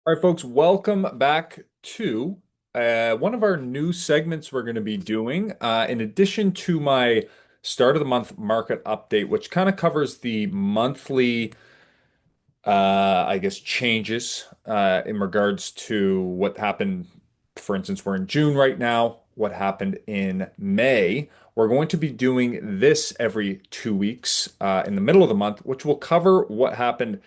All right, folks, welcome back to one of our new segments we're going to be doing. In addition to my start of the month market update, which kind of covers the monthly, I guess, changes in regards to what happened. For instance, we're in June right now. What happened in May? We're going to be doing this every 2 weeks in the middle of the month, which will cover what happened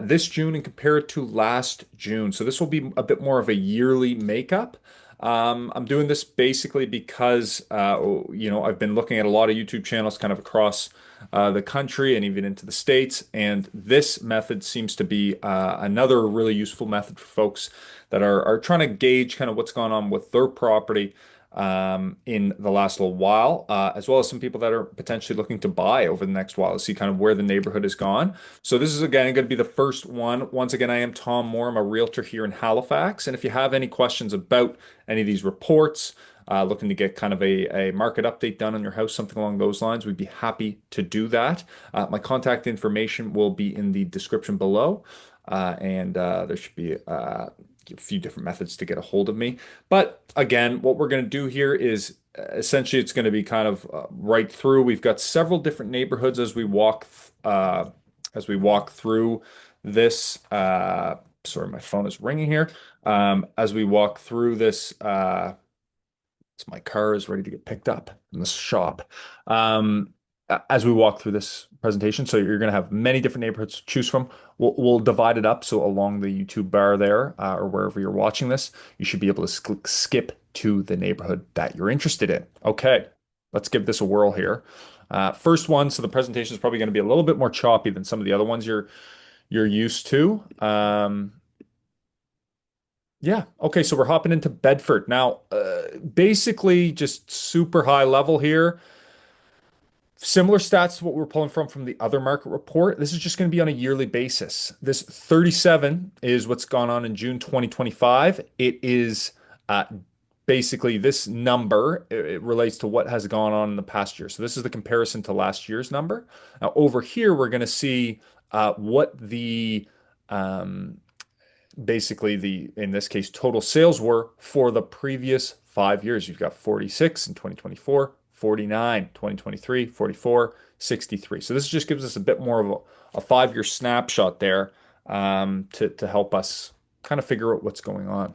this June and compare it to last June. So this will be a bit more of a yearly makeup. I'm doing this basically because I've been looking at a lot of YouTube channels kind of across the country and even into the States, and this method seems to be another really useful method for folks that are trying to gauge kind of what's going on with their property in the last little while, as well as some people that are potentially looking to buy over the next while to see kind of where the neighborhood has gone. So this is again going to be the first one. Once again, I am Tom Moore. I'm a realtor here in Halifax. And if you have any questions about any of these reports, looking to get kind of a market update done on your house, something along those lines, we'd be happy to do that. My contact information will be in the description below. And there should be a few different methods to get a hold of me. But again, what we're going to do here is essentially it's going to be kind of right through. We've got several different neighborhoods as we walk through this. Sorry, my phone is ringing here. As we walk through this, my car is ready to get picked up in the shop. As we walk through this presentation, so you're going to have many different neighborhoods to choose from. We'll divide it up. So along the YouTube bar there, or wherever you're watching this, you should be able to skip to the neighborhood that you're interested in. Okay, let's give this a whirl here. First one, so the presentation is probably going to be a little bit more choppy than some of the other ones you're used to. Yeah, okay, so we're hopping into Bedford. Now, basically just super high level here. Similar stats to what we're pulling from the other market report. This is just going to be on a yearly basis. This 37 is what's gone on in June 2025. It is basically this number. It relates to what has gone on in the past year. So this is the comparison to last year's number. Now over here, we're going to see what the basically in this case total sales were for the previous 5 years. You've got 46 in 2024, 49 2023, 44, 63. So this just gives us a bit more of a 5 year snapshot there, to help us kind of figure out what's going on.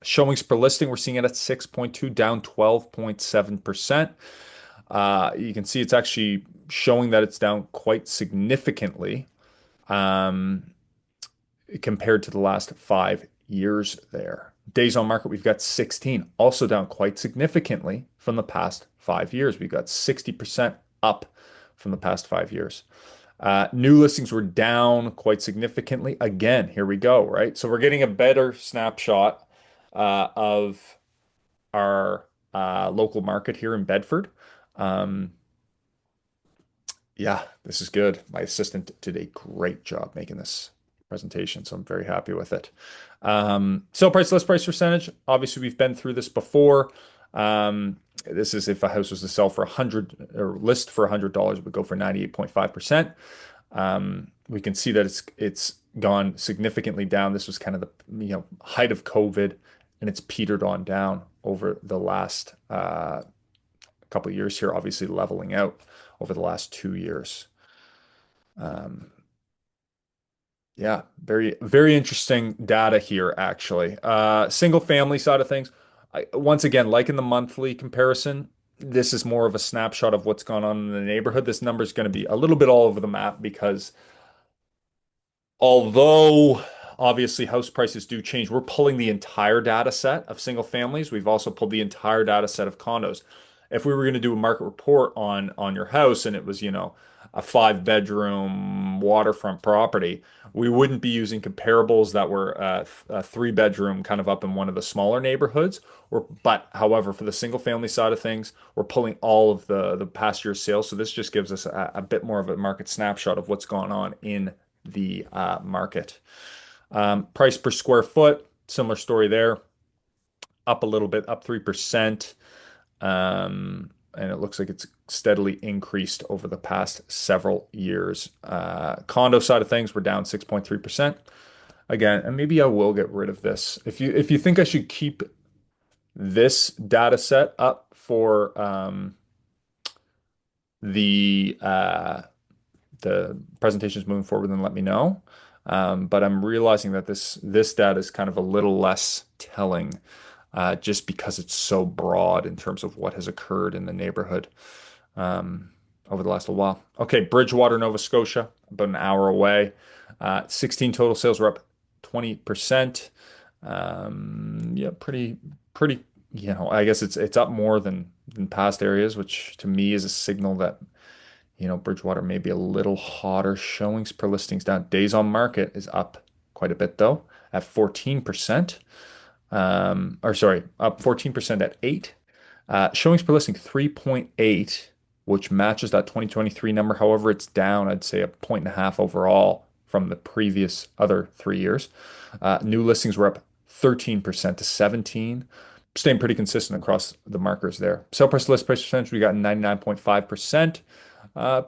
Showings per listing, we're seeing it at 6.2, down 12.7%. You can see it's actually showing that it's down quite significantly. Compared to the last 5 years there. Days on market, we've got 16, also down quite significantly from the past 5 years. We've got 60% up from the past 5 years. New listings were down quite significantly. Again, here we go, right? So we're getting a better snapshot of our local market here in Bedford. Um, yeah, this is good. My assistant did a great job making this presentation, so I'm very happy with it. Sell price, list price percentage. Obviously, we've been through this before. This is if a house was to sell for 100 or list for $100, it would go for 98.5%. We can see that it's gone significantly down. This was kind of the height of COVID, and it's petered on down over the last couple of years here, obviously leveling out over the last 2 years. Yeah, very, very interesting data here, actually. Single family side of things. Once again, like in the monthly comparison, this is more of a snapshot of what's gone on in the neighborhood. This number is going to be a little bit all over the map because although obviously house prices do change, we're pulling the entire data set of single families. We've also pulled the entire data set of condos. If we were going to do a market report on your house and it was, a 5 bedroom waterfront property, we wouldn't be using comparables that were a 3 bedroom kind of up in one of the smaller neighborhoods. But however, for the single family side of things, we're pulling all of the past year's sales. So this just gives us a bit more of a market snapshot of what's going on in the market. Price per square foot, similar story there. Up a little bit, up 3%. And it looks like it's steadily increased over the past several years. Condo side of things, we're down 6.3%. Again, and maybe I will get rid of this. If you think I should keep this data set up for the presentations moving forward, then let me know. But I'm realizing that this data is kind of a little less telling, just because it's so broad in terms of what has occurred in the neighborhood um, over the last little while. Okay, Bridgewater, Nova Scotia, about an hour away. 16 total sales were up 20%. Yeah, pretty. I guess it's up more than past areas, which to me is a signal that Bridgewater may be a little hotter. Showings per listings down. Days on market is up quite a bit though, at 14%. Or sorry, up 14% at 8. Showings per listing 3.8, which matches that 2023 number. However, it's down, I'd say, a point and a half overall from the previous other 3 years. New listings were up 13% to 17, staying pretty consistent across the markers there. Sale price to list price percentage, we got 99.5%,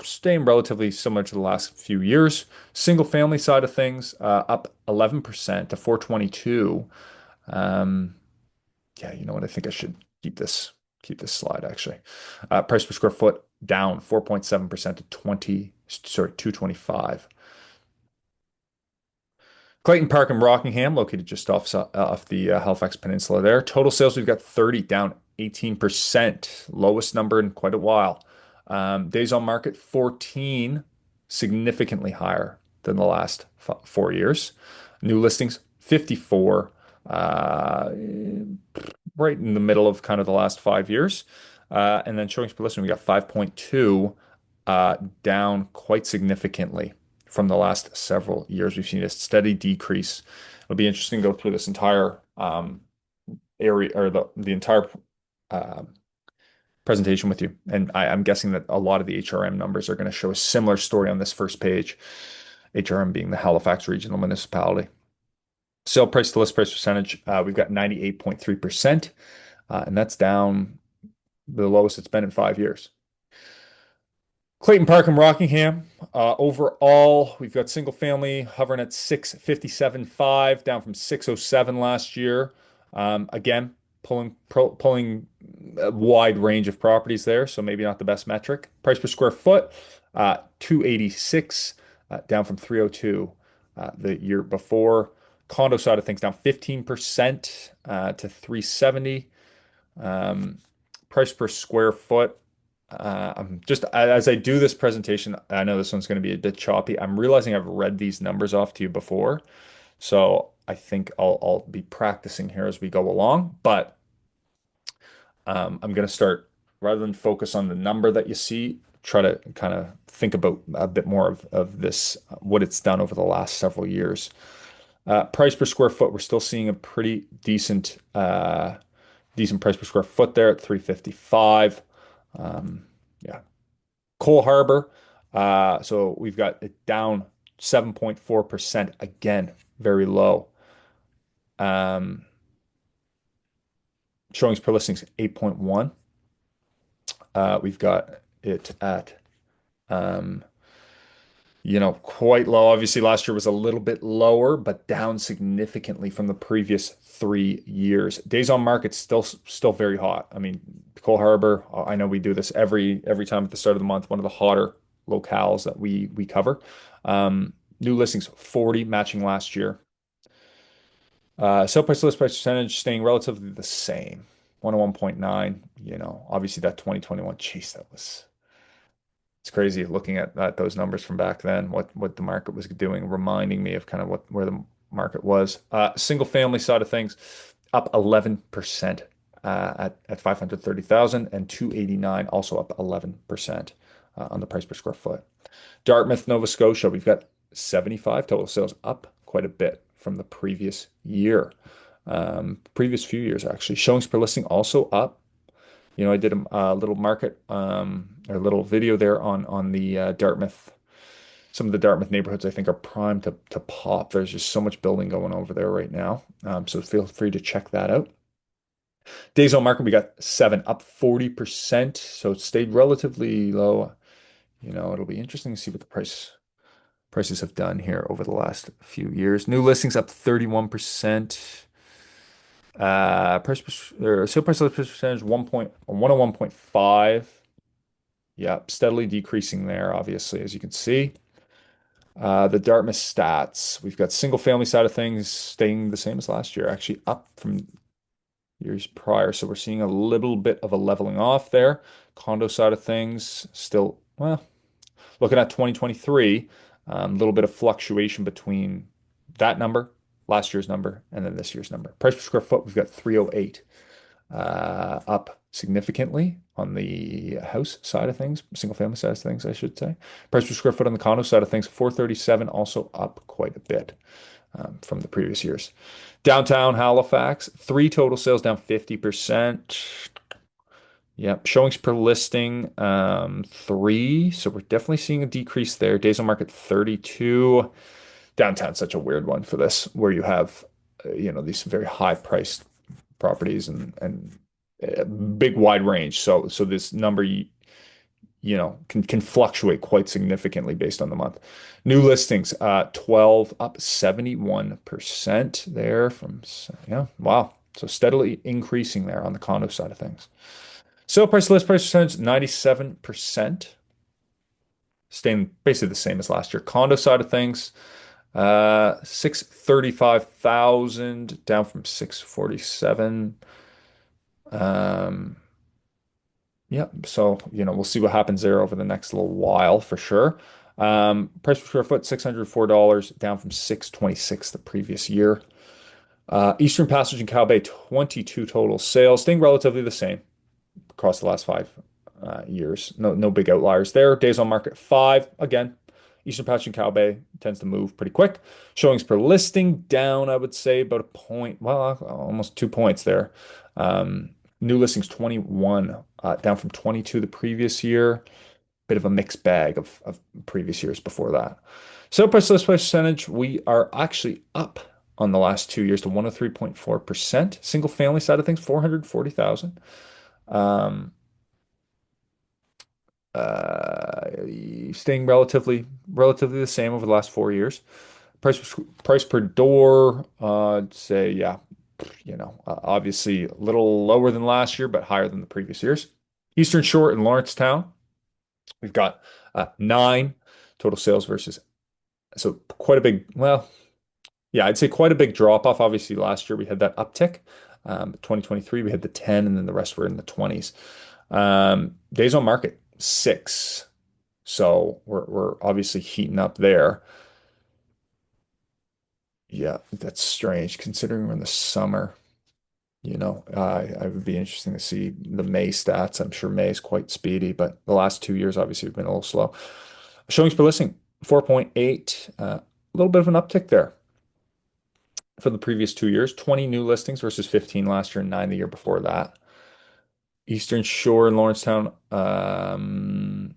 staying relatively similar to the last few years. Single family side of things, up 11% to 422. Um, yeah, you know what? I think I should keep this slide actually. Price per square foot down 4.7% to 225. Clayton Park in Rockingham, located just off the Halifax Peninsula there. Total sales, we've got 30, down 18%, lowest number in quite a while. Days on market, 14, significantly higher than the last 4 years. New listings, 54, right in the middle of kind of the last 5 years. And then showings per listing, we got 5.2, down quite significantly from the last several years. We've seen a steady decrease. It'll be interesting to go through this entire area, or the entire presentation with you. And I'm guessing that a lot of the HRM numbers are going to show a similar story on this first page. HRM being the Halifax Regional Municipality. Sale price to list price percentage, we've got 98.3%, and that's down the lowest it's been in 5 years. Clayton Park and Rockingham. Overall, we've got single family hovering at 657.5, down from 607 last year. Again, pulling a wide range of properties there, so maybe not the best metric. Price per square foot, 286, down from 302 the year before. Condo side of things down 15% to 370. Price per square foot. I'm just as I do this presentation, I know this one's going to be a bit choppy. I'm realizing I've read these numbers off to you before, so I think I'll be practicing here as we go along. But I'm going to start, rather than focus on the number that you see, try to kind of think about a bit more of this, what it's done over the last several years. Price per square foot, we're still seeing a pretty decent price per square foot there at 355. Yeah. Coal Harbour. So we've got it down 7.4%. Again, very low. Showings per listings 8.1. We've got it at quite low. Obviously, last year was a little bit lower, but down significantly from the previous 3 years. Days on market still very hot. I mean, Coal Harbour, I know we do this every time at the start of the month, one of the hotter locales that we cover. New listings 40, matching last year. Sale price to list price percentage staying relatively the same, 101.9. Obviously that 2021, jeez, it's crazy looking at those numbers from back then, what the market was doing, reminding me of kind of where the market was. Single family side of things, up 11% at 530,000, and 289 also up 11% on the price per square foot. Dartmouth, Nova Scotia, we've got 75 total sales, up quite a bit from the previous year. Previous few years actually. Showings per listing also up. I did a little market or a little video there on the Dartmouth. Some of the Dartmouth neighborhoods I think are primed to pop. There's just so much building going over there right now. So feel free to check that out. Days on market, we got 7, up 40%. So it stayed relatively low. It'll be interesting to see what the price prices have done here over the last few years. New listings up 31%. Sale price list percentage 101.5. Yeah, steadily decreasing there, obviously, as you can see. The Dartmouth stats. We've got single family side of things staying the same as last year, actually up from years prior. So we're seeing a little bit of a leveling off there. Condo side of things still, well, looking at 2023, a little bit of fluctuation between that number, last year's number, and then this year's number. Price per square foot, we've got 308, up significantly on the house side of things, single family side of things, I should say. Price per square foot on the condo side of things, 437, also up quite a bit from the previous years. Downtown Halifax, three total sales down 50%. Yep, showings per listing, three. So we're definitely seeing a decrease there. Days on market 32. Downtown's such a weird one for this, where you have, these very high priced properties and a big wide range. So this number, can fluctuate quite significantly based on the month. New listings, 12 up 71% there from, yeah, wow. So steadily increasing there on the condo side of things. Sale price, list price percentage, 97%, staying basically the same as last year. Condo side of things, 635,000 down from 647. Yeah, so we'll see what happens there over the next little while for sure. Price per square foot, $604, down from 626 the previous year. Eastern Passage and Cow Bay, 22 total sales, staying relatively the same across the last 5 years. No big outliers there. Days on market 5. Again, Eastern Passage and Cow Bay tends to move pretty quick. Showings per listing down, I would say about a point. Well, almost 2 points there. New listings 21, down from 22 the previous year. Bit of a mixed bag of previous years before that. Sale price list price percentage, we are actually up on the last 2 years to 103.4%. Single family side of things, 440,000. Staying relatively the same over the last 4 years. Price per door, I'd say, yeah, obviously a little lower than last year, but higher than the previous years. Eastern Shore and Lawrencetown, we've got 9 total sales versus, so quite a big, well, yeah, I'd say quite a big drop off. Obviously, last year we had that uptick. 2023 we had the 10, and then the rest were in the 20s. Days on market 6, so we're obviously heating up there. Yeah, that's strange considering we're in the summer. I would be interesting to see the May stats. I'm sure May is quite speedy, but the last 2 years obviously have been a little slow. Showings per listing 4.8, a little bit of an uptick there for the previous 2 years. 20 new listings versus 15 last year and 9 the year before that. Eastern Shore and Lawrencetown, kind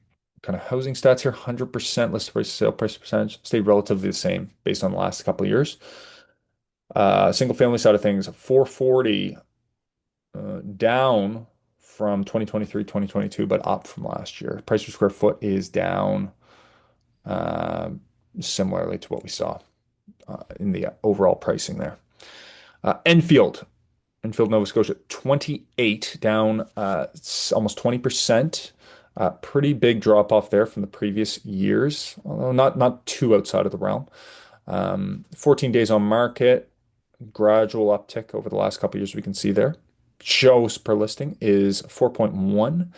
of housing stats here, 100% list price, sale price percentage, stayed relatively the same based on the last couple of years. Single family side of things, 440, down from 2023, 2022, but up from last year. Price per square foot is down, similarly to what we saw in the overall pricing there. Enfield, Nova Scotia, 28, down almost 20%. Pretty big drop off there from the previous years, although not too outside of the realm. 14 days on market, gradual uptick over the last couple of years we can see there. Shows per listing is 4.1.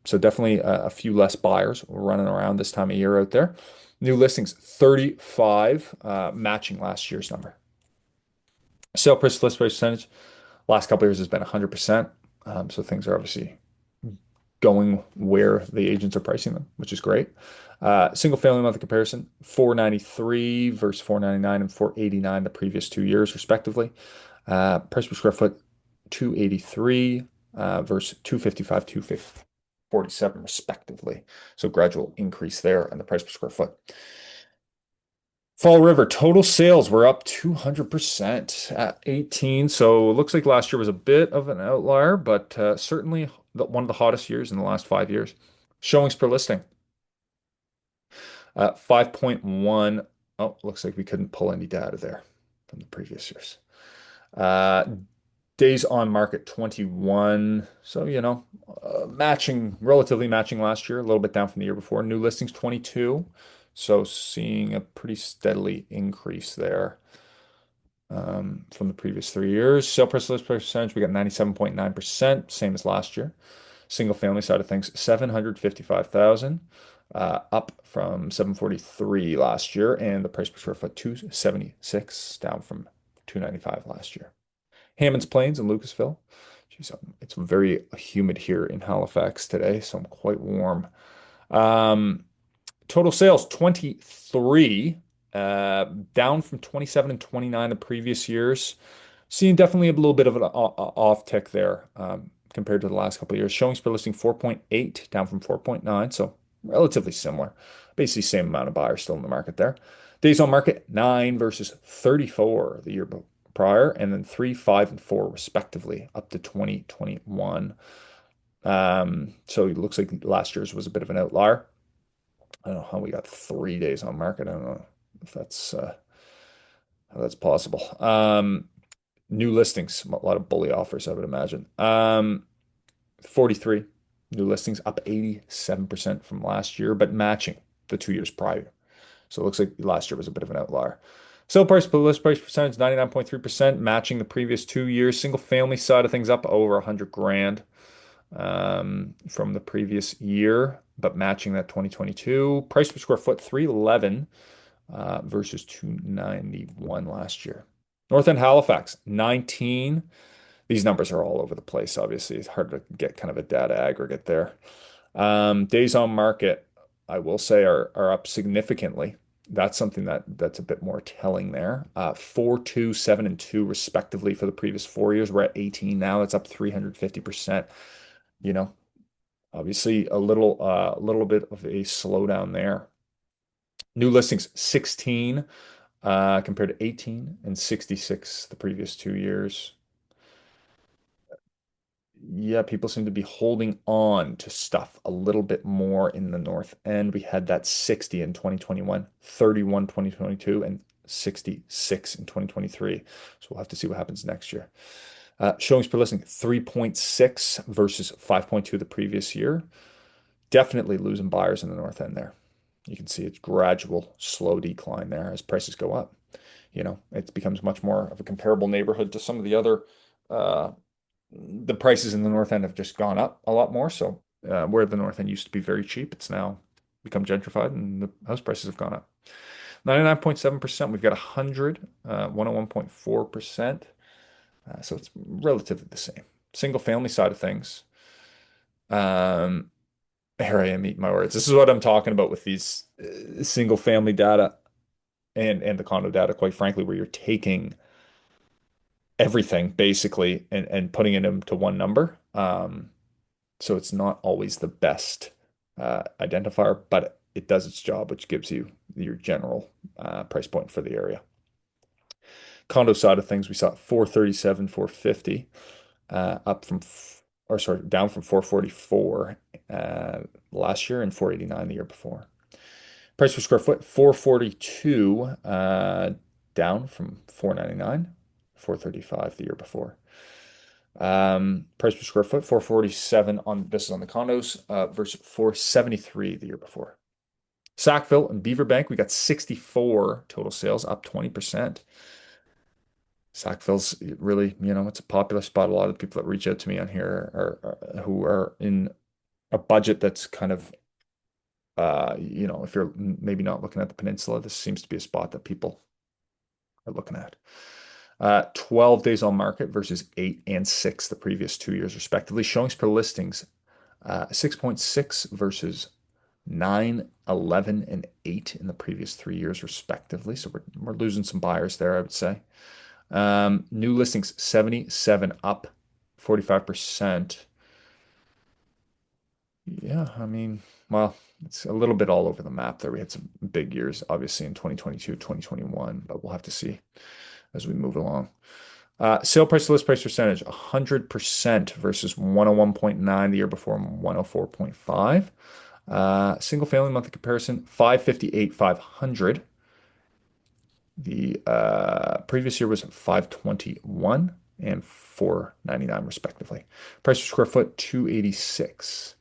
So definitely a few less buyers running around this time of year out there. New listings 35, matching last year's number. Sale price list price percentage last couple of years has been 100%. So things are obviously going where the agents are pricing them, which is great. Single family monthly comparison, 493 versus 499 and 489 the previous 2 years, respectively. Price per square foot, 283 versus 255, 247, respectively. So gradual increase there in the price per square foot. Fall River, total sales were up 200% at 18. So it looks like last year was a bit of an outlier, but certainly one of the hottest years in the last 5 years. Showings per listing. 5.1. Oh, looks like we couldn't pull any data there from the previous years. Uh, Days on market 21. So, matching, relatively matching last year, a little bit down from the year before. New listings 22. So seeing a pretty steadily increase there from the previous 3 years. Sale price list price percentage, we got 97.9%, same as last year. Single family side of things, 755,000, up from 743 last year, and the price per square foot 276, down from 295 last year. Hammonds Plains in Lucasville. Geez, it's very humid here in Halifax today, so I'm quite warm. Um, Total sales 23, down from 27 and 29 the previous years. Seeing definitely a little bit of an off tick there compared to the last couple of years. Showings per listing 4.8, down from 4.9, so relatively similar. Basically, same amount of buyers still in the market there. Days on market 9 versus 34 the year prior, and then 3, 5, and 4 respectively, up to 2021. So it looks like last year's was a bit of an outlier. I don't know how we got 3 days on market. I don't know if that's how that's possible. New listings, a lot of bully offers, I would imagine. 43 new listings, up 87% from last year, but matching the 2 years prior. So it looks like last year was a bit of an outlier. Sale price per list price percentage, 99.3%, matching the previous 2 years. Single family side of things up over 100 grand from the previous year, but matching that 2022. Price per square foot, 311 versus 291 last year. North End Halifax, 19. These numbers are all over the place, obviously. It's hard to get kind of a data aggregate there. Days on market, I will say, are up significantly. That's something that's a bit more telling there. 4, 2, 7, and 2 respectively for the previous 4 years. We're at 18 now. That's up 350%. You know, obviously a little bit of a slowdown there. New listings 16 compared to 18 and 66 the previous 2 years. Yeah, people seem to be holding on to stuff a little bit more in the North End. We had that 60 in 2021, 31 2022, and 66 in 2023. So we'll have to see what happens next year. Showings per listing 3.6 versus 5.2 the previous year. Definitely losing buyers in the North End there. You can see it's gradual, slow decline there as prices go up. It becomes much more of a comparable neighborhood to some of the other the prices in the North End have just gone up a lot more. So where the North End used to be very cheap, it's now become gentrified and the house prices have gone up. 99.7%, we've got 100, 101.4%. So it's relatively the same. Single family side of things. Um, Here I am eating my words. This is what I'm talking about with these single family data and the condo data, quite frankly, where you're taking everything basically and putting it into one number. So it's not always the best identifier, but it does its job, which gives you your general price point for the area. Condo side of things, we saw 437, 450, up from, or sorry, down from 444 last year and 489 the year before. Price per square foot, 442, down from 499, 435 the year before. Price per square foot, 447 on this is on the condos, versus 473 the year before. Sackville and Beaverbank, we got 64 total sales, up 20%. Sackville's really, it's a popular spot. A lot of the people that reach out to me on here are who are in a budget that's kind of, if you're maybe not looking at the peninsula, this seems to be a spot that people are looking at. 12 days on market versus 8 and 6 the previous 2 years, respectively. Showings per listings, 6.6 versus 9, 11, and 8 in the previous 3 years, respectively. So we're losing some buyers there, I would say. New listings, 77 up 45%. Yeah, well, it's a little bit all over the map there. We had some big years, obviously, in 2022, 2021, but we'll have to see as we move along. Sale price to list price percentage, 100% versus 101.9 the year before, 104.5. Single family monthly comparison, 558, 500. The previous year was 521 and 499 respectively. Price per square foot, 286.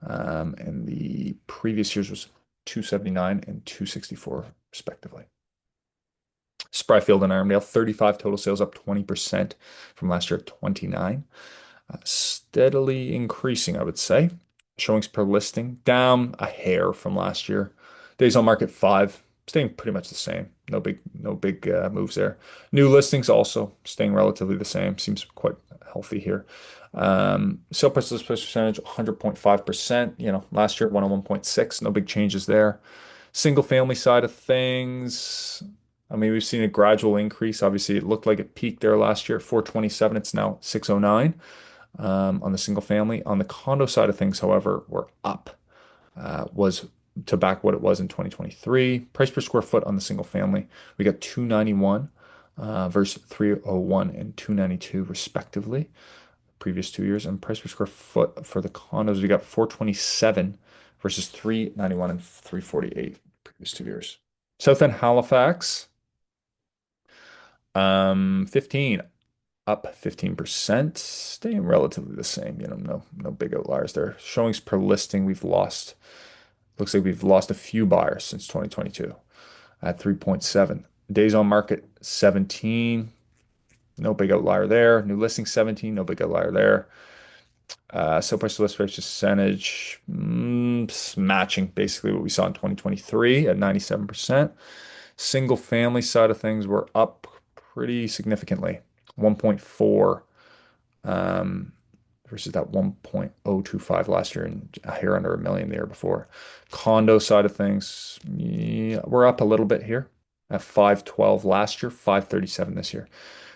And the previous year's was 279 and 264 respectively. Spryfield and Armdale, 35 total sales, up 20% from last year at 29. Steadily increasing, I would say. Showings per listing down a hair from last year. Days on market 5, staying pretty much the same. No big moves there. New listings also staying relatively the same. Seems quite healthy here. Sale price list price percentage 100.5%. Last year 101.6. No big changes there. Single family side of things. I mean, we've seen a gradual increase. Obviously, it looked like it peaked there last year at 427. It's now 609 on the single family. On the condo side of things, however, we're up. Was to back what it was in 2023. Price per square foot on the single family, we got 291 versus 301 and 292 respectively, previous 2 years. And price per square foot for the condos, we got 427 versus 391 and 348 previous 2 years. South End Halifax, 15 up 15%, staying relatively the same. No big outliers there. Showings per listing, looks like we've lost a few buyers since 2022 at 3.7. Days on market 17, no big outlier there. New listing 17, no big outlier there. Sale price to list price percentage, matching basically what we saw in 2023 at 97%. Single family side of things were up pretty significantly, 1.4 versus that 1.025 last year and a hair under a million the year before. Condo side of things, yeah, we're up a little bit here at 512 last year, 537 this year.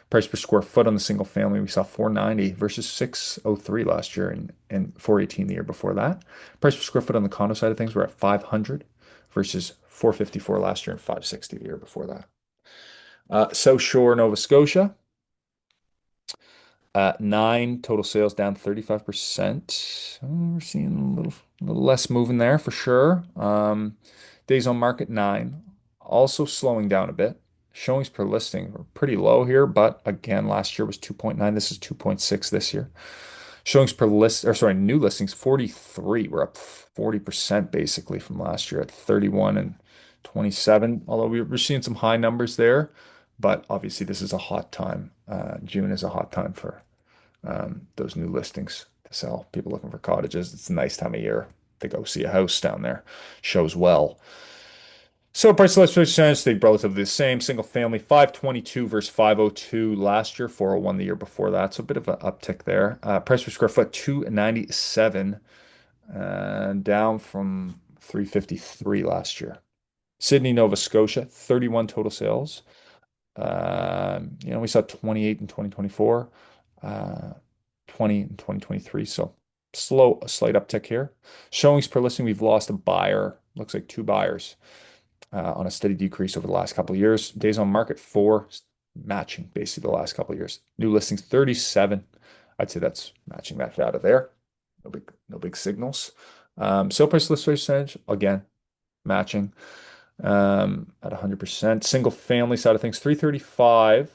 Price per square foot on the single family, we saw 490 versus 603 last year and 418 the year before that. Price per square foot on the condo side of things, we're at 500 versus 454 last year and 560 the year before that. South Shore, Nova Scotia. 9 total sales down 35%. We're seeing a little less moving there for sure. Days on market 9, also slowing down a bit. Showings per listing are pretty low here, but again, last year was 2.9. This is 2.6 this year. Showings per list, or sorry, new listings 43. We're up 40% basically from last year at 31 and 27. Although we're seeing some high numbers there, but obviously this is a hot time. June is a hot time for those new listings to sell. People looking for cottages. It's a nice time of year to go see a house down there. Shows well. So price to list percentage stayed relatively the same. Single family 522 versus 502 last year, 401 the year before that. So a bit of an uptick there. Price per square foot 297, down from 353 last year. Sydney, Nova Scotia, 31 total sales. We saw 28 in 2024, 20 in 2023. So a slight uptick here. Showings per listing, we've lost a buyer. Looks like 2 buyers on a steady decrease over the last couple of years. Days on market 4, matching basically the last couple of years. New listings 37. I'd say that's matching that data there. No big signals. Sale price list percentage, again, matching at 100%. Single family side of things, 335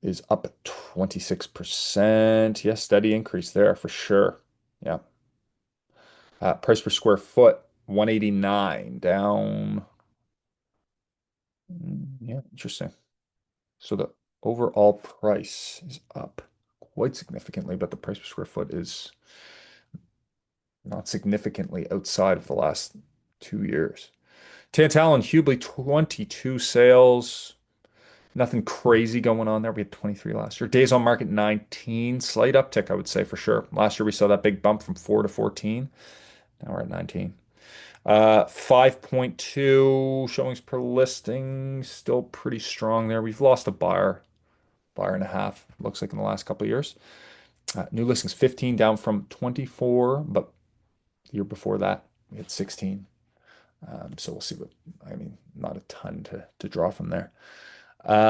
is up 26%. Yes, steady increase there for sure. Yeah. Price per square foot, 189, down. Yeah, interesting. So the overall price is up quite significantly, but the price per square foot is not significantly outside of the last 2 years. Tantallon, Hubley, 22 sales. Nothing crazy going on there. We had 23 last year. Days on market 19. Slight uptick, I would say for sure. Last year we saw that big bump from 4 to 14. Now we're at 19. 5.2 showings per listing. Still pretty strong there. We've lost a buyer and a half, looks like in the last couple of years. New listings 15 down from 24, but the year before that we had 16. So we'll see not a ton to draw from there.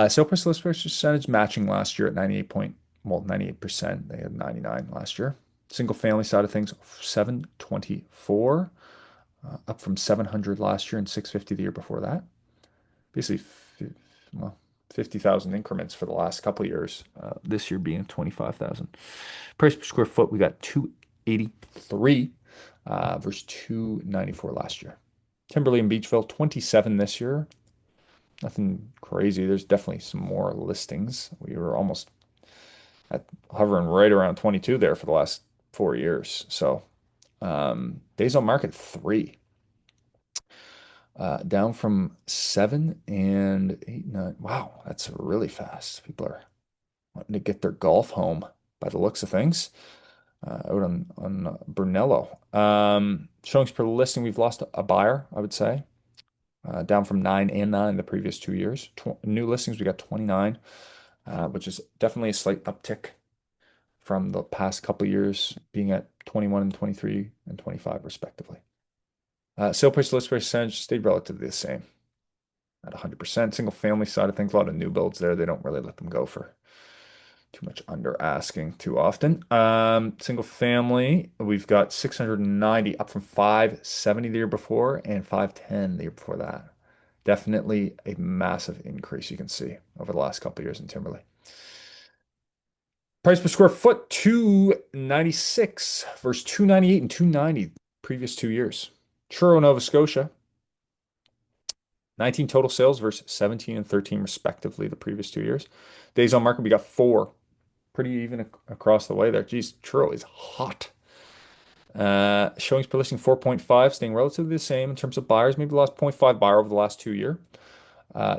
Sale price list price percentage matching last year at 98%. They had 99 last year. Single family side of things, 724, up from 700 last year and 650 the year before that. Basically, well, 50,000 increments for the last couple of years. This year being 25,000. Price per square foot, we got 283 versus 294 last year. Timberlea and Beechville, 27 this year. Nothing crazy. There's definitely some more listings. We were almost hovering right around 22 there for the last 4 years. So days on market, 3. Down from 7 and 8, 9. Wow, that's really fast. People are wanting to get their golf home by the looks of things. Out on Brunello. Showings per listing, we've lost a buyer, I would say. Down from 9 and 9 the previous 2 years. New listings, we got 29, which is definitely a slight uptick from the past couple of years, being at 21 and 23 and 25 respectively. Sale price to list price percentage stayed relatively the same at 100%. Single family side of things, a lot of new builds there. They don't really let them go for too much under asking too often. Single family, we've got 690 up from 570 the year before and 510 the year before that. Definitely a massive increase you can see over the last couple of years in Timberlea. Price per square foot, 296 versus 298 and 290 previous 2 years. Truro, Nova Scotia, 19 total sales versus 17 and 13 respectively the previous 2 years. Days on market, we got 4. Pretty even across the way there. Geez, Truro is hot. Showings per listing 4.5, staying relatively the same in terms of buyers. Maybe lost 0.5 buyer over the last 2 year.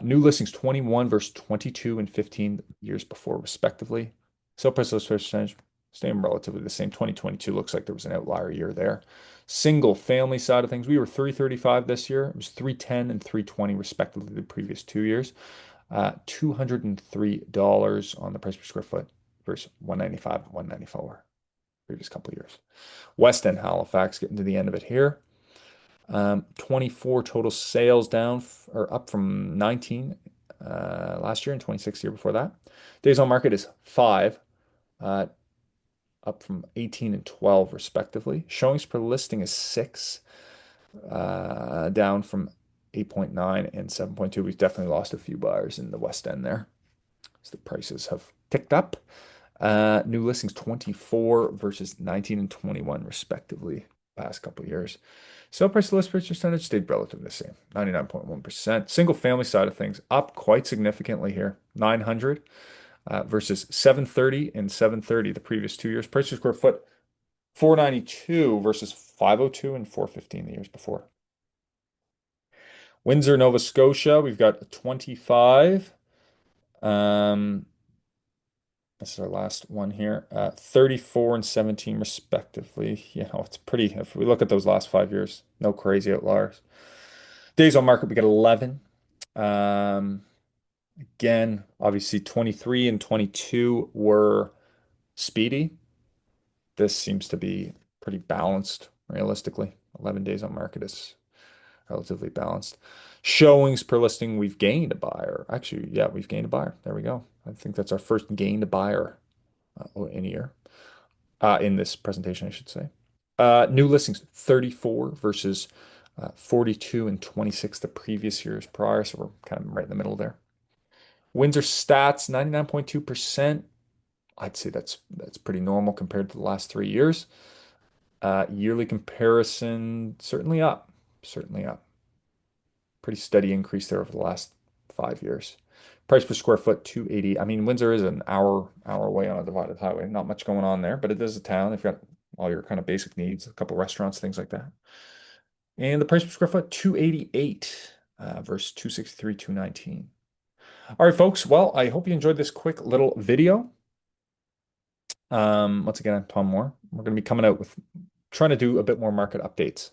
New listings 21 versus 22 and 15 years before respectively. Sale price list percentage staying relatively the same. 2022 looks like there was an outlier year there. Single family side of things, we were 335 this year. It was 310 and 320 respectively the previous 2 years. $203 on the price per square foot versus 195 and 194 previous couple of years. West End Halifax, getting to the end of it here. 24 total sales down or up from 19 last year and 26 the year before that. Days on market is 5, up from 18 and 12 respectively. Showings per listing is 6, down from 8.9 and 7.2. We've definitely lost a few buyers in the West End there as the prices have ticked up. New listings 24 versus 19 and 21 respectively past couple of years. Sale price to list price percentage stayed relatively the same, 99.1%. Single family side of things up quite significantly here, 900 versus 730 and 730 the previous 2 years. Price per square foot 492 versus 502 and 415 the years before. Windsor, Nova Scotia, we've got 25. This is our last one here. 34 and 17 respectively. You know, it's pretty, if we look at those last 5 years, no crazy outliers. Days on market, we got 11. Again, obviously 23 and 22 were speedy. This seems to be pretty balanced, realistically. 11 days on market is relatively balanced. Showings per listing, we've gained a buyer. Actually, yeah, we've gained a buyer. There we go. I think that's our first gained buyer in a year. In this presentation, I should say. New listings, 34 versus 42 and 26 the previous years prior. So we're kind of right in the middle there. Windsor stats, 99.2%. I'd say that's pretty normal compared to the last 3 years. Yearly comparison, certainly up. Certainly up. Pretty steady increase there over the last 5 years. Price per square foot, 280. I mean, Windsor is an hour away on a divided highway. Not much going on there, but it is a town. They've got all your kind of basic needs, a couple restaurants, things like that. And the price per square foot, 288 versus 263, 219. All right, folks. Well, I hope you enjoyed this quick little video. Once again, I'm Tom Moore. We're going to be coming out with trying to do a bit more market updates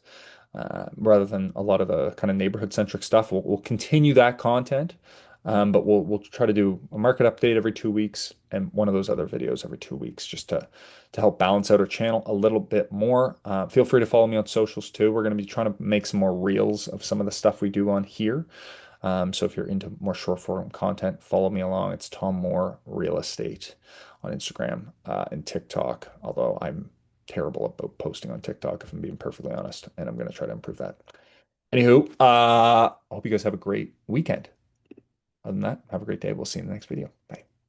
rather than a lot of the kind of neighborhood-centric stuff. We'll continue that content, but we'll try to do a market update every 2 weeks and one of those other videos every 2 weeks just to help balance out our channel a little bit more. Feel free to follow me on socials too. We're going to be trying to make some more reels of some of the stuff we do on here. So if you're into more short form content, follow me along. It's Tom Moore Real Estate on Instagram and TikTok, although I'm terrible about posting on TikTok, if I'm being perfectly honest, and I'm going to try to improve that. Anywho, I hope you guys have a great weekend. Other than that, have a great day. We'll see you in the next video. Bye.